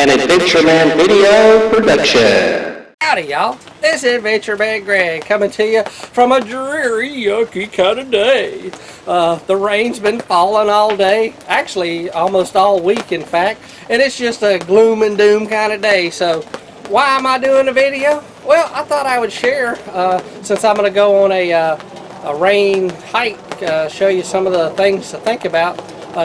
an Adventureman video production. Howdy y'all, this is Adventureman Greg coming to you from a dreary, yucky kind of day. The rain's been falling all day, actually almost all week in fact, and it's just a gloom and doom kind of day. So why am I doing a video? Well, I thought I would share, since I'm going to go on a rain hike, show you some of the things to think about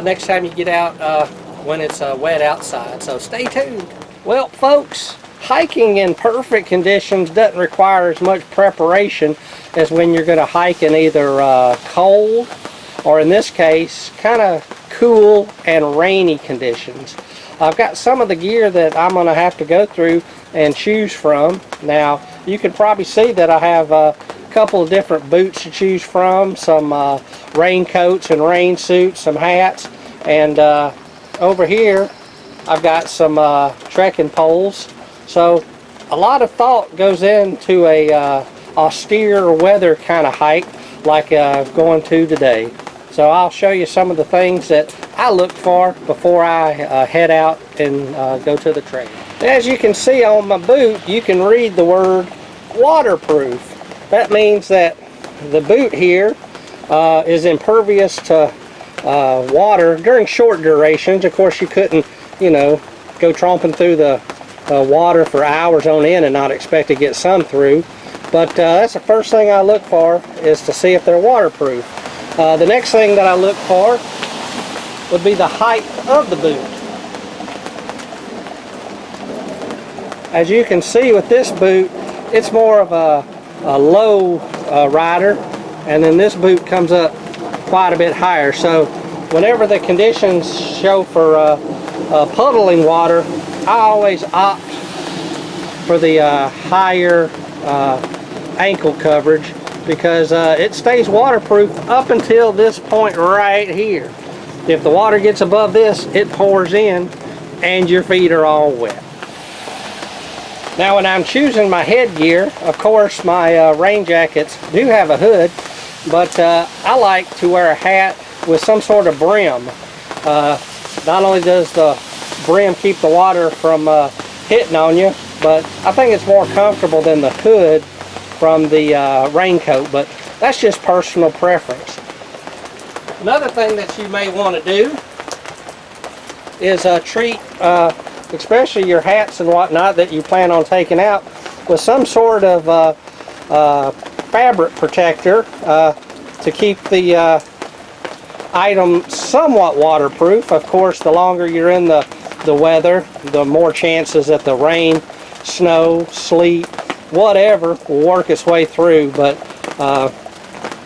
next time you get out when it's wet outside. So stay tuned. Well folks, hiking in perfect conditions doesn't require as much preparation as when you're going to hike in either cold or, in this case, kind of cool and rainy conditions. I've got some of the gear that I'm going to have to go through and choose from. Now, you can probably see that I have a couple of different boots to choose from, some raincoats and rain suits, some hats, and over here I've got some trekking poles. So a lot of thought goes into a austere weather kind of hike like going to today. So I'll show you some of the things that I look for before I head out and go to the trail. As you can see on my boot, you can read the word waterproof. That means that the boot here is impervious to water during short durations. Of course, you couldn't, go tromping through the water for hours on end and not expect to get some through. But that's the first thing I look for, is to see if they're waterproof. The next thing that I look for would be the height of the boot. As you can see with this boot, it's more of a low rider, and then this boot comes up quite a bit higher. So whenever the conditions show for puddling water, I always opt for the higher ankle coverage, because it stays waterproof up until this point right here. If the water gets above this, it pours in and your feet are all wet. Now, when I'm choosing my headgear, of course my rain jackets do have a hood, but I like to wear a hat with some sort of brim. Not only does the brim keep the water from hitting on you, but I think it's more comfortable than the hood from the raincoat, but that's just personal preference. Another thing that you may want to do is treat especially your hats and whatnot that you plan on taking out with some sort of fabric protector to keep the item somewhat waterproof. Of course, the longer you're in the weather, the more chances that the rain, snow, sleet, whatever will work its way through. But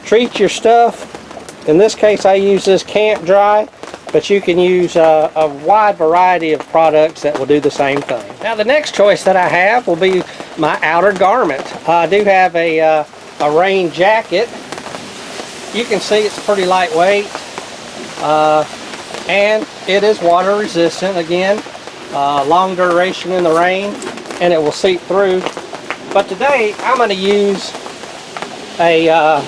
treat your stuff. In this case, I use this Camp Dry, but you can use a wide variety of products that will do the same thing. Now, the next choice that I have will be my outer garment. I do have a rain jacket. You can see it's pretty lightweight, and it is water resistant. Again, long duration in the rain, and it will seep through. But today I'm going to use a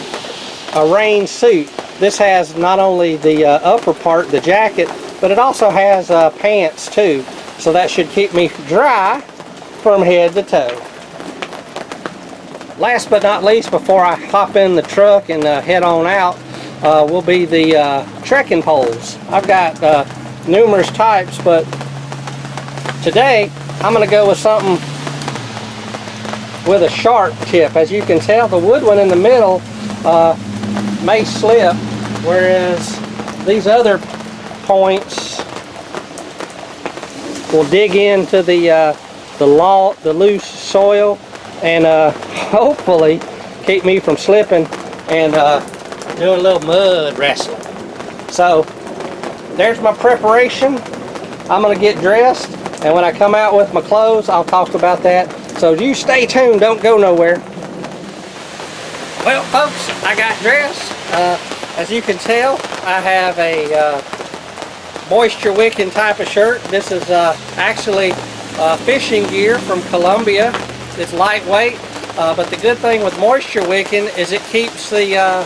rain suit. This has not only the upper part, the jacket, but it also has pants too. So that should keep me dry from head to toe. Last but not least, before I hop in the truck and head on out, will be the trekking poles. I've got numerous types, but today I'm going to go with something with a sharp tip. As you can tell, the wood one in the middle may slip, whereas these other points will dig into the loose soil and hopefully keep me from slipping and doing a little mud wrestling. So there's my preparation. I'm going to get dressed, and when I come out with my clothes, I'll talk about that. So you stay tuned, don't go nowhere. Well folks, I got dressed. As you can tell, I have a moisture wicking type of shirt. This is actually fishing gear from Colombia. It's lightweight, but the good thing with moisture wicking is it keeps the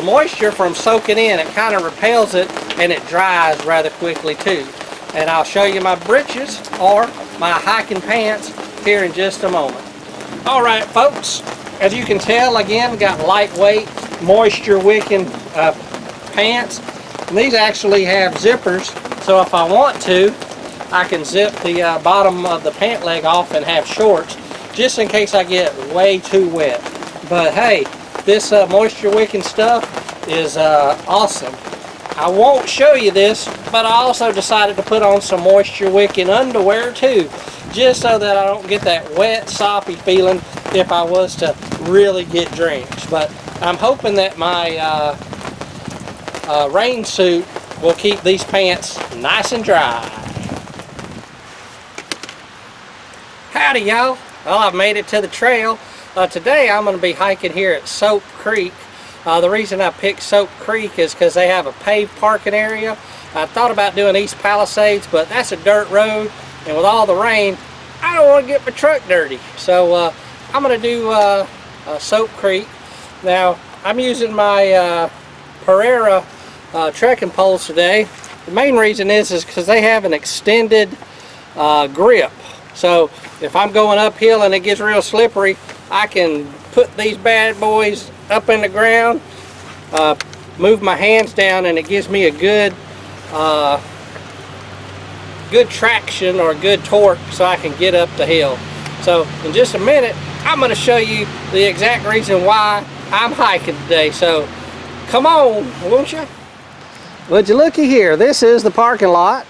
moisture from soaking in. It kind of repels it, and it dries rather quickly too. and I'll show you my breeches or my hiking pants here in just a moment. All right, folks, as you can tell, again, got lightweight, moisture wicking pants. And these actually have zippers, so if I want to, I can zip the bottom of the pant leg off and have shorts, just in case I get way too wet. But hey, this moisture wicking stuff is awesome. I won't show you this, but I also decided to put on some moisture wicking underwear too, just so that I don't get that wet, soppy feeling if I was to really get drenched. But I'm hoping that my rain suit will keep these pants nice and dry. Howdy, y'all. Well, I've made it to the trail. Today I'm going to be hiking here at Sope Creek. The reason I picked Sope Creek is because they have a paved parking area. I thought about doing East Palisades, but that's a dirt road, and with all the rain, I don't want to get my truck dirty. So I'm going to do Sope Creek. Now, I'm using my Pereira trekking poles today. The main reason is because they have an extended grip. So if I'm going uphill and it gets real slippery, I can put these bad boys up in the ground, move my hands down, and it gives me a good good traction or good torque so I can get up the hill. So in just a minute, I'm going to show you the exact reason why I'm hiking today. So come on, won't you? Would you looky here, this is the parking lot,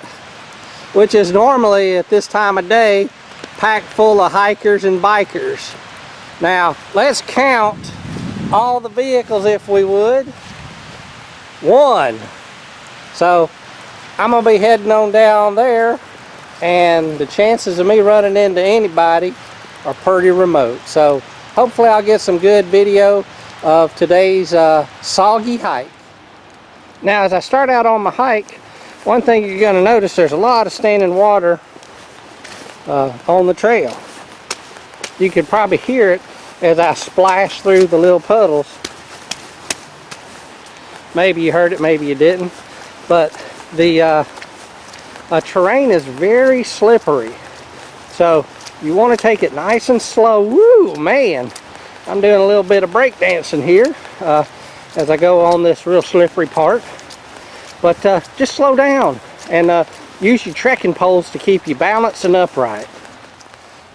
which is normally at this time of day packed full of hikers and bikers. Now let's count all the vehicles if we would. 1. So I'm gonna be heading on down there, and the chances of me running into anybody are pretty remote. So hopefully I'll get some good video of today's soggy hike. Now as I start out on my hike, one thing you're going to notice, there's a lot of standing water on the trail. You could probably hear it as I splash through the little puddles. Maybe you heard it, maybe you didn't. But the terrain is very slippery. So you want to take it nice and slow. Woo, man! I'm doing a little bit of break dancing here as I go on this real slippery part. But just slow down and use your trekking poles to keep you balanced and upright.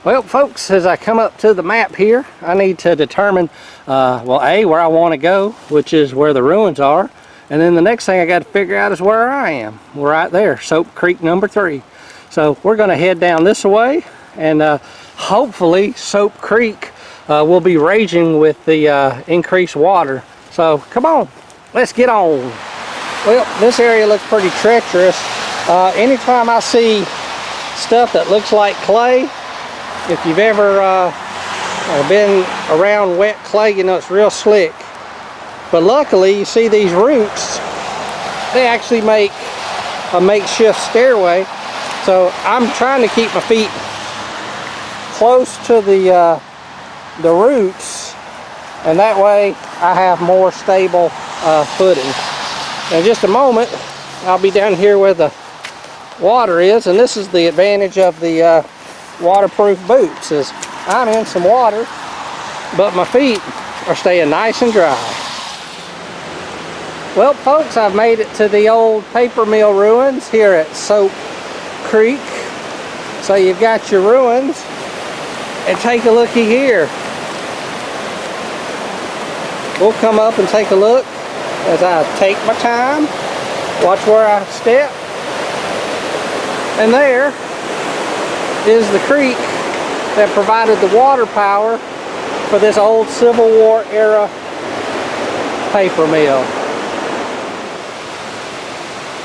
Well, folks, as I come up to the map here, I need to determine, well, A, where I want to go, which is where the ruins are. And then the next thing I got to figure out is where I am. We're right there, Sope Creek number 3. So we're going to head down this way, and hopefully Sope Creek will be raging with the increased water. So come on, let's get on. Well, this area looks pretty treacherous. Anytime I see stuff that looks like clay, if you've ever been around wet clay, you know it's real slick. But luckily, you see these roots, they actually make a makeshift stairway. So I'm trying to keep my feet close to the roots, and that way I have more stable footing. In just a moment, I'll be down here where the water is, and this is the advantage of the waterproof boots, is I'm in some water, but my feet are staying nice and dry. Well, folks, I've made it to the old paper mill ruins here at Sope Creek. So you've got your ruins, and take a looky here. We'll come up and take a look as I take my time, watch where I step. And there is the creek that provided the water power for this old Civil War era paper mill.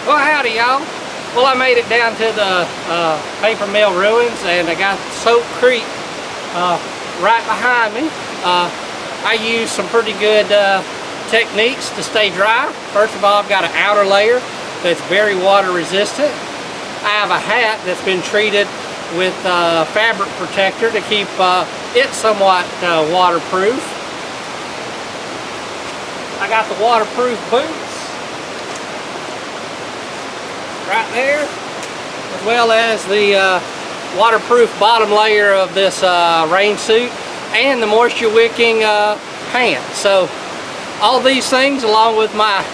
Well, howdy, y'all. Well, I made it down to the paper mill ruins, and I got Sope Creek right behind me. I use some pretty good techniques to stay dry. First of all, I've got an outer layer that's very water resistant. I have a hat that's been treated with fabric protector to keep it somewhat waterproof. I got the waterproof boots right there. as well as the waterproof bottom layer of this rain suit and the moisture wicking pants. So all these things, along with my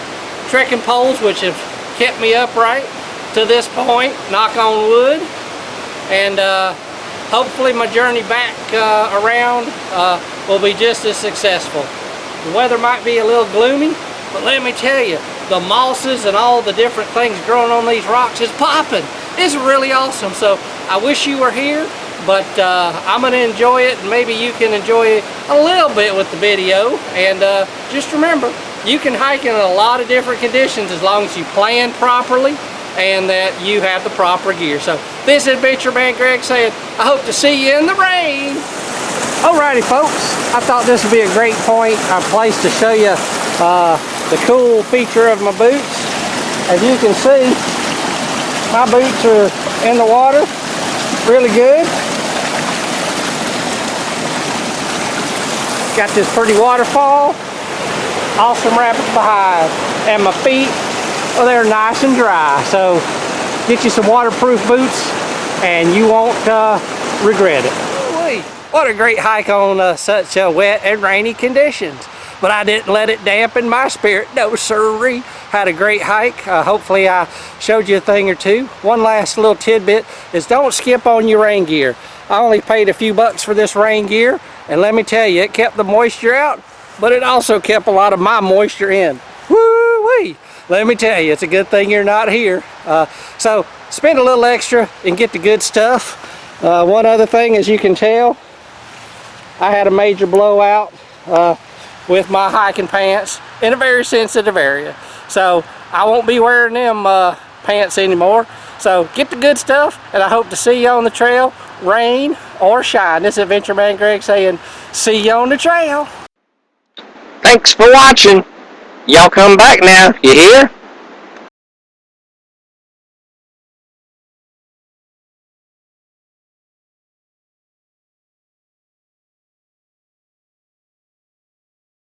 trekking poles, which have kept me upright to this point, knock on wood, and hopefully my journey back around will be just as successful. The weather might be a little gloomy, but let me tell you, the mosses and all the different things growing on these rocks is popping. It's really awesome. So I wish you were here, but I'm going to enjoy it, and maybe you can enjoy it a little bit with the video. And just remember, you can hike in a lot of different conditions as long as you plan properly and that you have the proper gear. So this is Adventure Man Greg saying, I hope to see you in the rain. Alrighty folks, I thought this would be a great place to show you the cool feature of my boots. As you can see, my boots are in the water really good. Got this pretty waterfall, awesome rapids behind, and my feet, well, they're nice and dry. So get you some waterproof boots and you won't regret it. What a great hike on such wet and rainy conditions. But I didn't let it dampen my spirit. No sirree. Had a great hike. Hopefully I showed you a thing or two. One last little tidbit is don't skip on your rain gear. I only paid a few bucks for this rain gear, and let me tell you, it kept the moisture out, but it also kept a lot of my moisture in. Woo-wee! Let me tell you, it's a good thing you're not here. So spend a little extra and get the good stuff. One other thing, as you can tell, I had a major blowout with my hiking pants in a very sensitive area. So I won't be wearing them pants anymore. So get the good stuff, and I hope to see you on the trail, rain or shine. This is Adventure Man Greg saying, see you on the trail. Thanks for watching. Y'all come back now, you hear?